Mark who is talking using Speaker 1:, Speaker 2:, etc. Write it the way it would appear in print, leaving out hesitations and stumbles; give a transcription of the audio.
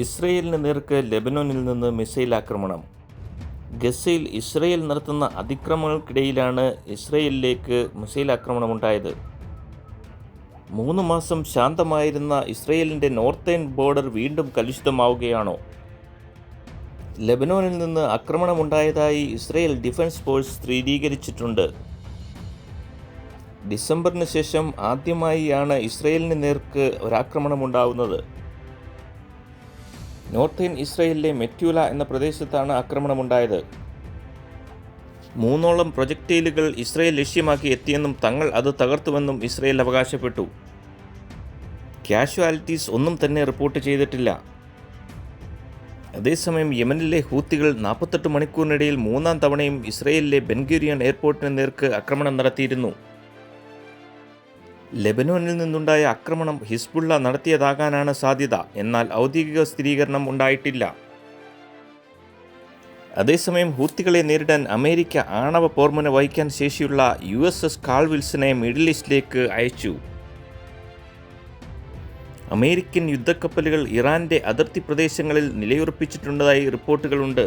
Speaker 1: ഇസ്രയേലിന് നേർക്ക് ലെബനോനിൽ നിന്ന് മിസൈൽ ആക്രമണം. ഗസയിൽ ഇസ്രയേൽ നടത്തുന്ന അതിക്രമങ്ങൾക്കിടയിലാണ് ഇസ്രയേലിലേക്ക് മിസൈൽ ആക്രമണമുണ്ടായത്. 3 മാസം ശാന്തമായിരുന്ന ഇസ്രയേലിൻ്റെ നോർത്തേൺ ബോർഡർ വീണ്ടും കലുഷിതമാവുകയാണോ? ലെബനോനിൽ നിന്ന് ആക്രമണമുണ്ടായതായി ഇസ്രയേൽ ഡിഫൻസ് ഫോഴ്സ് സ്ഥിരീകരിച്ചിട്ടുണ്ട്. ഡിസംബറിന് ശേഷം ആദ്യമായാണ് ഇസ്രയേലിന് നേർക്ക് ഒരാക്രമണമുണ്ടാവുന്നത്. നോർത്തേൺ ഇസ്രയേലിലെ മെറ്റ്യൂല എന്ന പ്രദേശത്താണ് ആക്രമണമുണ്ടായത്. 3 പ്രൊജക്ടൈലുകൾ ഇസ്രയേൽ ലക്ഷ്യമാക്കി എത്തിയെന്നും തങ്ങൾ അത് തകർത്തുവെന്നും ഇസ്രയേൽ അവകാശപ്പെട്ടു. കാഷ്വാലിറ്റീസ് ഒന്നും തന്നെ റിപ്പോർട്ട് ചെയ്തിട്ടില്ല. അതേസമയം യമനിലെ ഹൂത്തികൾ 48 മണിക്കൂറിനിടയിൽ 3-ാം തവണയും ഇസ്രയേലിലെ ബെൻഗൂരിയൻ എയർപോർട്ടിന് നേർക്ക് ആക്രമണം നടത്തിയിരുന്നു. ലെബനോനിൽ നിന്നുണ്ടായ ആക്രമണം ഹിസ്ബുള്ള നടത്തിയതാകാനാണ് സാധ്യത. എന്നാൽ ഔദ്യോഗിക സ്ഥിരീകരണം ഉണ്ടായിട്ടില്ല. അതേസമയം ഹൂത്തികളെ നേരിടാൻ അമേരിക്ക ആണവ പോർമുന വഹിക്കാൻ ശേഷിയുള്ള USS കാൾ വിൽസനെ മിഡിൽ ഈസ്റ്റിലേക്ക് അയച്ചു. അമേരിക്കൻ യുദ്ധക്കപ്പലുകൾ ഇറാൻ്റെ അതിർത്തി പ്രദേശങ്ങളിൽ നിലയുറപ്പിച്ചിട്ടുള്ളതായി റിപ്പോർട്ടുകളുണ്ട്.